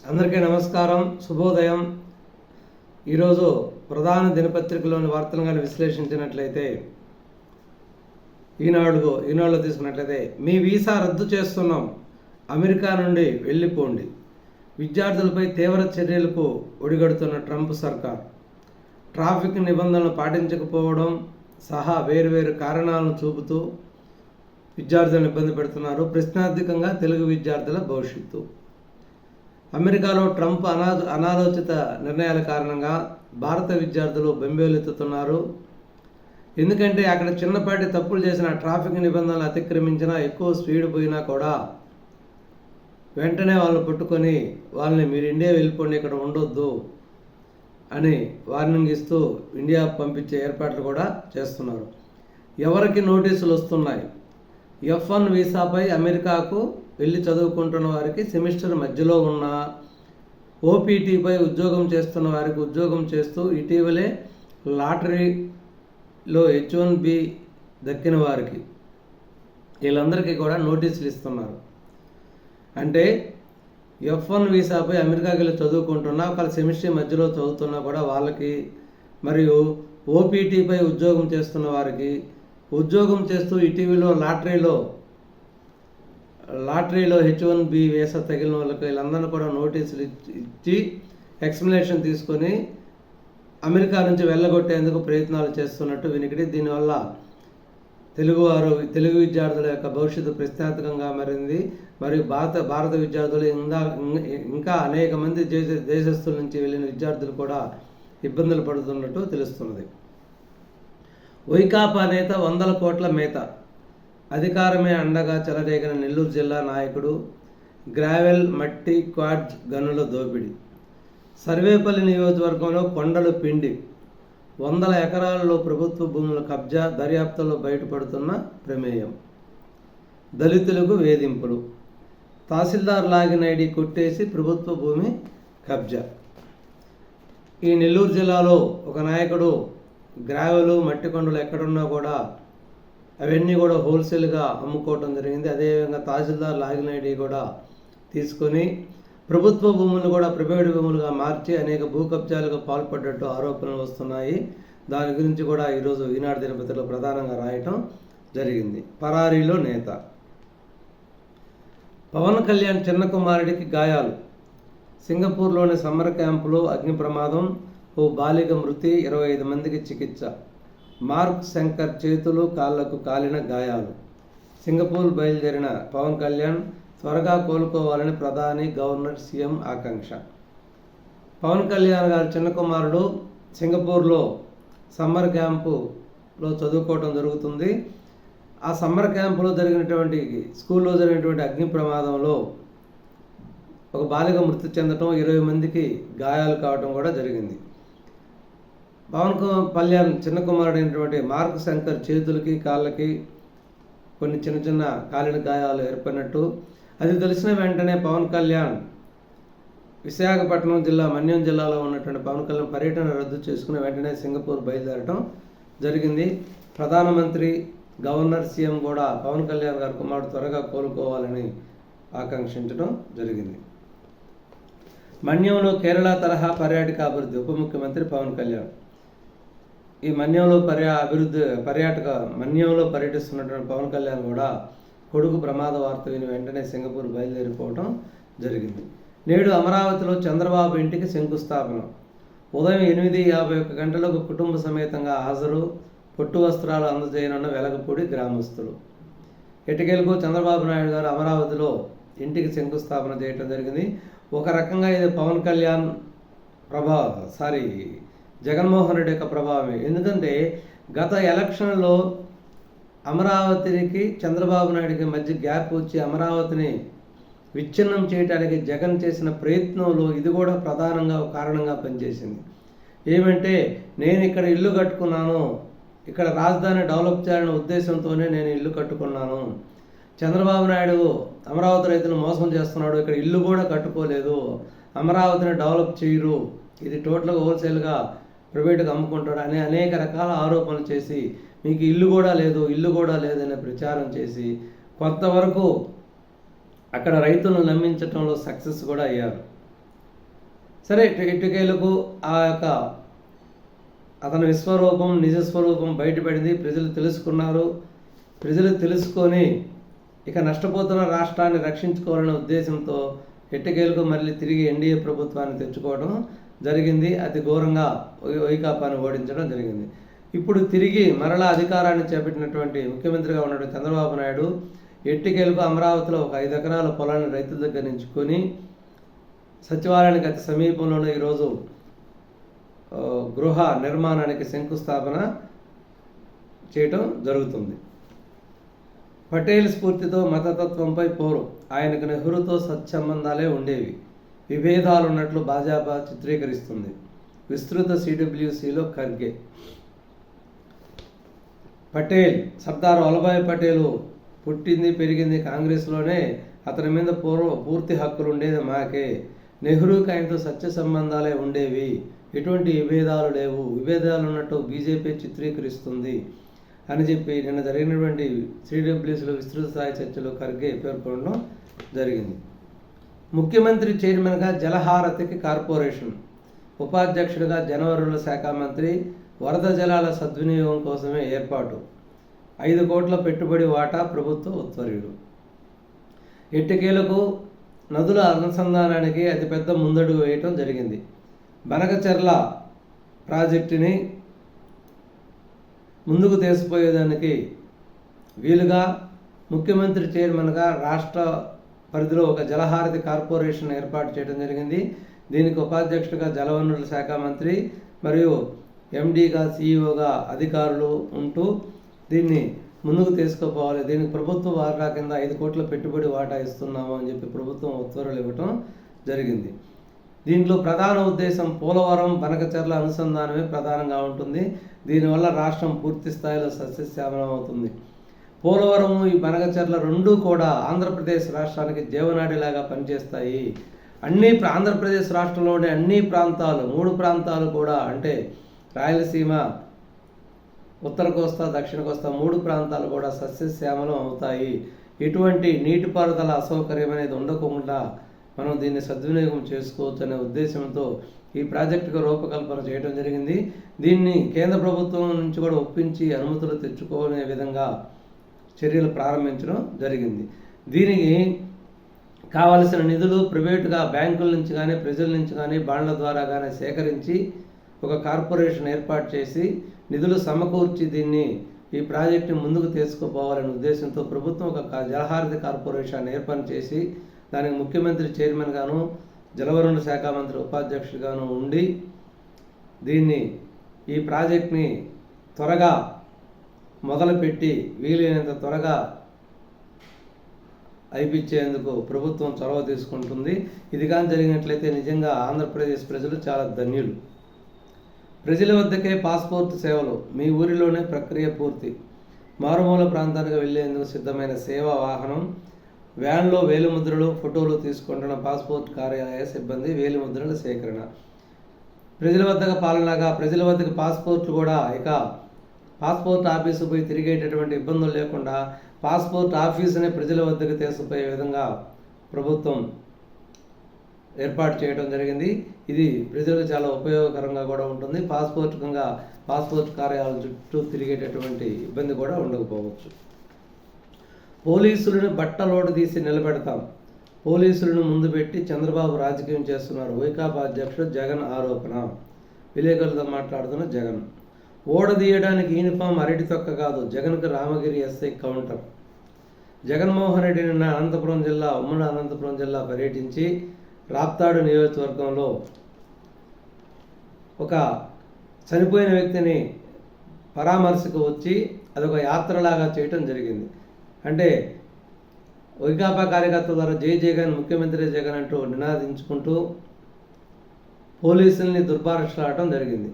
అందరికీ నమస్కారం, శుభోదయం. ఈరోజు ప్రధాన దినపత్రికలోని వార్తలను కానీ విశ్లేషించినట్లయితే ఈనాడులో తీసుకున్నట్లయితే మీ వీసా రద్దు చేస్తున్నాం, అమెరికా నుండి వెళ్ళిపోండి, విద్యార్థులపై తీవ్ర చర్యలకు ఒడిగడుతున్న ట్రంప్ సర్కార్, ట్రాఫిక్ నిబంధనలు పాటించకపోవడం సహా వేరువేరు కారణాలను చూపుతూ విద్యార్థులను ఇబ్బంది పెడుతున్నారు. ప్రశ్నార్థకంగా తెలుగు విద్యార్థుల భవిష్యత్తు. అమెరికాలో ట్రంప్ అనాలోచిత నిర్ణయాల కారణంగా భారత విద్యార్థులు బెంబేలెత్తుతున్నారు. ఎందుకంటే అక్కడ చిన్నపాటి తప్పులు చేసిన, ట్రాఫిక్ నిబంధనలు అతిక్రమించినా, ఎక్కువ స్పీడ్ పోయినా కూడా వెంటనే వాళ్ళని పట్టుకొని వాళ్ళని మీరు ఇండియా వెళ్ళిపోండి, ఇక్కడ ఉండొద్దు అని వార్నింగ్ ఇస్తూ ఇండియా పంపించే ఏర్పాట్లు కూడా చేస్తున్నారు. ఎవరికి నోటీసులు వస్తున్నాయి? F1 వీసాపై అమెరికాకు వెళ్ళి చదువుకుంటున్న వారికి సెమిస్టర్ మధ్యలో ఉన్న, ఓపీటీపై ఉద్యోగం చేస్తున్న వారికి ఉద్యోగం చేస్తూ, ఇటీవలే లాటరీలో H1B దక్కిన వారికి, వీళ్ళందరికీ కూడా నోటీసులు ఇస్తున్నారు. అంటే F1 వీసాపై అమెరికాకి వెళ్ళి చదువుకుంటున్నా, ఒకవేళ సెమిస్టర్ మధ్యలో చదువుతున్నా కూడా వాళ్ళకి, మరియు ఓపీటీపై ఉద్యోగం చేస్తున్న వారికి, ఉద్యోగం చేస్తూ ఇటీవల లాటరీలో H1B వీసా తగిలిన వాళ్ళకి, వీళ్ళందరినీ కూడా నోటీసులు ఇచ్చి ఎక్స్ప్లెనేషన్ తీసుకొని అమెరికా నుంచి వెళ్ళగొట్టేందుకు ప్రయత్నాలు చేస్తున్నట్టు వినికిడి. దీనివల్ల తెలుగు విద్యార్థుల యొక్క భవిష్యత్తు ప్రశ్నార్థకంగా మారింది. మరియు భారత విద్యార్థులు ఇంకా అనేక మంది దేశస్తుల నుంచి వెళ్ళిన విద్యార్థులు కూడా ఇబ్బందులు పడుతున్నట్టు తెలుస్తున్నది. వైకాపా నేత 100 కోట్ల మేత, అధికారమే అండగా చెలరేగిన నెల్లూరు జిల్లా నాయకుడు, గ్రావెల్ మట్టి క్వాడ్జ్ గనుల దోపిడీ, సర్వేపల్లి నియోజకవర్గంలో కొండలు పిండి, 100 ఎకరాలలో ప్రభుత్వ భూముల కబ్జా, దర్యాప్తులో బయటపడుతున్న ప్రమేయం, దళితులకు వేధింపులు, తహసీల్దార్ లాగిన్ ఐడి కొట్టేసి ప్రభుత్వ భూమి కబ్జా. ఈ నెల్లూరు జిల్లాలో ఒక నాయకుడు గ్రావెలు మట్టి కొండలు ఎక్కడున్నా కూడా అవన్నీ కూడా హోల్సేల్గా అమ్ముకోవటం జరిగింది. అదేవిధంగా తహసీల్దార్ లాగిన్ ఐడి కూడా తీసుకొని ప్రభుత్వ భూములు కూడా ప్రైవేట్ భూములుగా మార్చి అనేక భూ కబ్జాలకు పాల్పడ్డట్టు ఆరోపణలు వస్తున్నాయి. దాని గురించి కూడా ఈరోజు ఈనాడు దినపత్రికలో ప్రధానంగా రాయటం జరిగింది. పరారీలో నేత. పవన్ కళ్యాణ్ చిన్న కుమారుడికి గాయాలు, సింగపూర్లోని సమ్మర్ క్యాంపులో అగ్ని ప్రమాదం, ఓ బాలిక మృతి, 25 మందికి చికిత్స, మార్క్ శంకర్ చేతులు కాళ్లకు కాలిన గాయాలు. సింగపూర్ బయలుదేరిన పవన్ కళ్యాణ్ త్వరగా కోలుకోవాలని ప్రధాని, గవర్నర్, సీఎం ఆకాంక్ష. పవన్ కళ్యాణ్ గారి చిన్న కుమారుడు సింగపూర్లో సమ్మర్ క్యాంపులో చదువుకోవడం జరుగుతుంది. ఆ సమ్మర్ క్యాంపులో స్కూల్లో జరిగినటువంటి అగ్ని ప్రమాదంలో ఒక బాలిక మృతి చెందటం, 20 మందికి గాయాలు కావడం కూడా జరిగింది. పవన్ కళ్యాణ్ చిన్న కుమారుడైనటువంటి మార్క్ శంకర్ చేతులకి కాళ్ళకి కొన్ని చిన్న కాలిన గాయాలు ఏర్పడినట్టు, అది తెలిసిన వెంటనే పవన్ కళ్యాణ్ విశాఖపట్నం జిల్లా, మన్యం జిల్లాలో ఉన్నటువంటి పవన్ కళ్యాణ్ పర్యటన రద్దు చేసుకుని వెంటనే సింగపూర్ బయలుదేరటం జరిగింది. ప్రధానమంత్రి, గవర్నర్, సీఎం కూడా పవన్ కళ్యాణ్ గారి కుమారుడు త్వరగా కోలుకోవాలని ఆకాంక్షించడం జరిగింది. మన్యంలో కేరళ తరహా పర్యాటక అభివృద్ధి, ఉప ముఖ్యమంత్రి పవన్ కళ్యాణ్. ఈ మన్యంలో పర్యటిస్తున్నటువంటి పవన్ కళ్యాణ్ కూడా కొడుకు ప్రమాద వార్త విని వెంటనే సింగపూర్ బయలుదేరిపోవడం జరిగింది. నేడు అమరావతిలో చంద్రబాబు ఇంటికి శంకుస్థాపన, ఉదయం 8:51 గంటలకు కుటుంబ సమేతంగా హాజరు, పొట్టు వస్త్రాలు అందజేయనున్న వెలగపూడి గ్రామస్తులు. ఎటుకేలకు చంద్రబాబు నాయుడు గారు అమరావతిలో ఇంటికి శంకుస్థాపన చేయడం జరిగింది. ఒక రకంగా ఇది పవన్ కళ్యాణ్ జగన్మోహన్ రెడ్డి యొక్క ప్రభావమే. ఎందుకంటే గత ఎలక్షన్లో అమరావతికి చంద్రబాబు నాయుడికి మధ్య గ్యాప్ వచ్చి అమరావతిని విచ్ఛిన్నం చేయడానికి జగన్ చేసిన ప్రయత్నంలో ఇది కూడా ప్రధానంగా కారణంగా పనిచేసింది. ఏమంటే, నేను ఇక్కడ ఇల్లు కట్టుకున్నాను, ఇక్కడ రాజధాని డెవలప్ చేయాలనే ఉద్దేశంతోనే నేను ఇల్లు కట్టుకున్నాను, చంద్రబాబు నాయుడు అమరావతి రైతులను మోసం చేస్తున్నాడు, ఇక్కడ ఇల్లు కూడా కట్టుకోలేదు, అమరావతిని డెవలప్ చేయరు, ఇది టోటల్గా హోల్సేల్గా ప్రైవేట్గా అమ్ముకుంటాడు అని అనేక రకాల ఆరోపణలు చేసి, మీకు ఇల్లు కూడా లేదనే ప్రచారం చేసి కొంతవరకు అక్కడ రైతులను నమ్మించడంలో సక్సెస్ కూడా అయ్యారు. సరే, ఎట్టకేలకు ఆ యొక్క అతని విశ్వరూపం నిజస్వరూపం బయటపడింది. ప్రజలు తెలుసుకున్నారు. ప్రజలు తెలుసుకొని ఇక నష్టపోతున్న రాష్ట్రాన్ని రక్షించుకోవాలనే ఉద్దేశంతో ఎట్టకేలకు మళ్ళీ తిరిగి ఎన్డీఏ ప్రభుత్వాన్ని తెచ్చుకోవడం జరిగింది. అతి ఘోరంగా వైకాపాను ఓడించడం జరిగింది. ఇప్పుడు తిరిగి మరలా అధికారాన్ని చేపట్టినటువంటి ముఖ్యమంత్రిగా ఉన్నటువంటి చంద్రబాబు నాయుడు ఎట్టకేలకు అమరావతిలో ఒక 5 ఎకరాల పొలాన్ని రైతుల దగ్గర నుంచి కొని సచివాలయానికి అతి సమీపంలోనే ఈరోజు గృహ నిర్మాణానికి శంకుస్థాపన చేయటం జరుగుతుంది. పటేల్ స్ఫూర్తితో మతతత్వంపై పోరు. ఆయనకు నెహ్రూతో సత్సంబంధాలే ఉండేవి, విభేదాలు ఉన్నట్లు భాజపా చిత్రీకరిస్తుంది. విస్తృత సిడబ్ల్యూసిలో ఖర్గే. పటేల్ సర్దార్ వల్లభాయ్ పటేల్ పుట్టింది పెరిగింది కాంగ్రెస్లోనే. అతని మీద పూర్తి హక్కులు ఉండేది మాకే. నెహ్రూకి ఆయనతో సత్య సంబంధాలే ఉండేవి, ఎటువంటి విభేదాలు లేవు, విభేదాలు ఉన్నట్టు బీజేపీ చిత్రీకరిస్తుంది అని చెప్పి నిన్న జరిగినటువంటి సిడబ్ల్యూసీలో విస్తృత స్థాయి చర్చలో ఖర్గే పేర్కొనడం జరిగింది. ముఖ్యమంత్రి చైర్మన్గా జలహారతికి కార్పొరేషన్, ఉపాధ్యక్షుడిగా జలవనరుల శాఖ మంత్రి, వరద జలాల సద్వినియోగం కోసమే ఏర్పాటు, 5 కోట్ల పెట్టుబడి వాటా ప్రభుత్వ ఉత్తర్వులు. ఎట్టకేలకు నదుల అనుసంధానానికి అతిపెద్ద ముందడుగు వేయటం జరిగింది. బనకచెర్ల ప్రాజెక్టుని ముందుకు తీసుకుపోయేదానికి వీలుగా ముఖ్యమంత్రి చైర్మన్గా రాష్ట్ర పరిధిలో ఒక జలహారతి కార్పొరేషన్ ఏర్పాటు చేయడం జరిగింది. దీనికి ఉపాధ్యక్షుడిగా జలవనరుల శాఖ మంత్రి మరియు ఎండీగా సీఈఓగా అధికారులు ఉంటూ దీన్ని ముందుకు తీసుకుపోవాలి. దీనికి ప్రభుత్వ వాటా కింద 5 కోట్ల పెట్టుబడి వాటా ఇస్తున్నాము అని చెప్పి ప్రభుత్వం ఉత్తర్వులు ఇవ్వటం జరిగింది. దీంట్లో ప్రధాన ఉద్దేశం పోలవరం బనకచెర్ల అనుసంధానమే ప్రధానంగా ఉంటుంది. దీనివల్ల రాష్ట్రం పూర్తి స్థాయిలో సస్యశ్యామలం అవుతుంది. పోలవరం ఈ బనకచెర్ల రెండూ కూడా ఆంధ్రప్రదేశ్ రాష్ట్రానికి జీవనాడిలాగా పనిచేస్తాయి. ఆంధ్రప్రదేశ్ రాష్ట్రంలోని అన్ని ప్రాంతాలు 3 ప్రాంతాలు కూడా, అంటే రాయలసీమ, ఉత్తర కోస్తా, దక్షిణ కోస్తా 3 ప్రాంతాలు కూడా సస్యశ్యామలం అవుతాయి. ఎటువంటి నీటిపారుదల అసౌకర్యం అనేది ఉండకుండా మనం దీన్ని సద్వినియోగం చేసుకోవచ్చు అనే ఉద్దేశంతో ఈ ప్రాజెక్టుకు రూపకల్పన చేయడం జరిగింది. దీన్ని కేంద్ర ప్రభుత్వం నుంచి కూడా ఒప్పించి అనుమతులు తెచ్చుకునే విధంగా చర్యలు ప్రారంభించడం జరిగింది. దీనికి కావలసిన నిధులు ప్రైవేటుగా బ్యాంకుల నుంచి కానీ ప్రజల నుంచి కానీ బాండ్ల ద్వారా కానీ సేకరించి ఒక కార్పొరేషన్ ఏర్పాటు చేసి నిధులు సమకూర్చి దీన్ని ఈ ప్రాజెక్టుని ముందుకు తీసుకుపోవాలనే ఉద్దేశంతో ప్రభుత్వం ఒక జలహారతి కార్పొరేషన్ ఏర్పాటు చేసి దానికి ముఖ్యమంత్రి చైర్మన్ గాను, జలవనరుల శాఖ మంత్రి ఉపాధ్యక్షుడిగాను ఉండి దీన్ని ఈ ప్రాజెక్ట్ని త్వరగా మొదలుపెట్టి వీలైనంత త్వరగా అయిపించేందుకు ప్రభుత్వం చొరవ తీసుకుంటుంది. ఇది కానీ జరిగినట్లయితే నిజంగా ఆంధ్రప్రదేశ్ ప్రజలు చాలా ధన్యులు. ప్రజల వద్దకే పాస్పోర్ట్ సేవలు, మీ ఊరిలోనే ప్రక్రియ పూర్తి. మారుమూల ప్రాంతానికి వెళ్లేందుకు సిద్ధమైన సేవా వాహనం. వ్యాన్లో వేలిముద్రలు, ఫోటోలు తీసుకుంటున్న పాస్పోర్ట్ కార్యాలయ సిబ్బంది వేలిముద్రల సేకరణ. ప్రజల వద్దకు పాలనగా ప్రజల వద్దకు పాస్పోర్ట్లు కూడా ఇక పాస్పోర్ట్ ఆఫీసు పోయి తిరిగేటటువంటి ఇబ్బందులు లేకుండా పాస్పోర్ట్ ఆఫీసునే ప్రజల వద్దకు తీసుకుపోయే విధంగా ప్రభుత్వం ఏర్పాటు చేయడం జరిగింది. ఇది ప్రజలకు చాలా ఉపయోగకరంగా కూడా ఉంటుంది. పాస్పోర్ట్ కార్యాలయం చుట్టూ తిరిగేటటువంటి ఇబ్బంది కూడా ఉండకపోవచ్చు. పోలీసులను బట్టలోటు తీసి నిలబెడతాం. పోలీసులను ముందు పెట్టి చంద్రబాబు రాజకీయం చేస్తున్నారు. వైకాపా అధ్యక్షుడు జగన్ ఆరోపణ. విలేకరులతో మాట్లాడుతున్న జగన్. ఓడదీయడానికి యూనిఫామ్ అరటి తొక్క కాదు, జగన్కు రామగిరి ఎస్ఐ కౌంటర్. జగన్మోహన్ రెడ్డి నిన్న ఉమ్మడి అనంతపురం జిల్లా పర్యటించి రాప్తాడు నియోజకవర్గంలో ఒక చనిపోయిన వ్యక్తిని పరామర్శకు వచ్చి అదొక యాత్రలాగా చేయటం జరిగింది. అంటే వైకాపా కార్యకర్తల ద్వారా జై జగన్, ముఖ్యమంత్రి జగన్ అంటూ నినాదించుకుంటూ పోలీసుల్ని దుర్భాషలాడటం జరిగింది.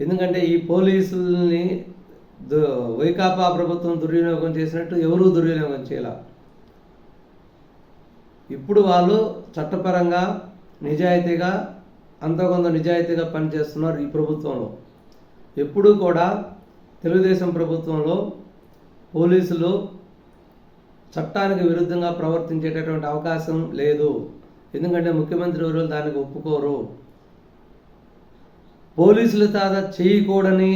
ఎందుకంటే ఈ పోలీసుల్ని వైకాపా ప్రభుత్వం దుర్వినియోగం చేసినట్టు ఎవరూ దుర్వినియోగం చేయాల. ఇప్పుడు వాళ్ళు చట్టపరంగా నిజాయితీగా కొంత నిజాయితీగా పనిచేస్తున్నారు ఈ ప్రభుత్వంలో. ఎప్పుడూ కూడా తెలుగుదేశం ప్రభుత్వంలో పోలీసులు చట్టానికి విరుద్ధంగా ప్రవర్తించేటటువంటి అవకాశం లేదు. ఎందుకంటే ముఖ్యమంత్రి ఎవరు దానికి ఒప్పుకోరు. పోలీసుల తాత చేయకూడని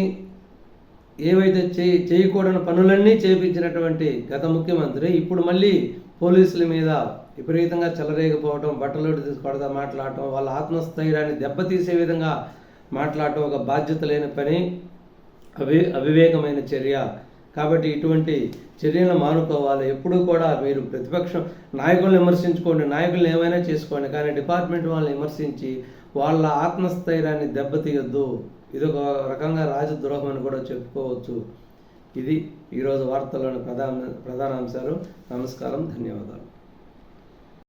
ఏవైతే చేయకూడని పనులన్నీ చేయించినటువంటి గత ముఖ్యమంత్రి ఇప్పుడు మళ్ళీ పోలీసుల మీద విపరీతంగా చెలరేగిపోవటం, బట్టలు తీసుకొడతా మాట్లాడటం, వాళ్ళ ఆత్మస్థైర్యాన్ని దెబ్బతీసే విధంగా మాట్లాడటం ఒక బాధ్యత లేని పని, అవివేకమైన చర్య. కాబట్టి ఇటువంటి చర్యలను మానుకోవాలి. ఎప్పుడూ కూడా మీరు ప్రతిపక్షం నాయకులను విమర్శించుకోండి, నాయకులను ఏమైనా చేసుకోండి, కానీ డిపార్ట్మెంట్ వాళ్ళని విమర్శించి వాళ్ళ ఆత్మస్థైర్యాన్ని దెబ్బతీయొద్దు. ఇది ఒక రకంగా రాజద్రోహం అని కూడా చెప్పుకోవచ్చు. ఇది ఈరోజు వార్తల్లోని ప్రధాన అంశాలు. నమస్కారం, ధన్యవాదాలు.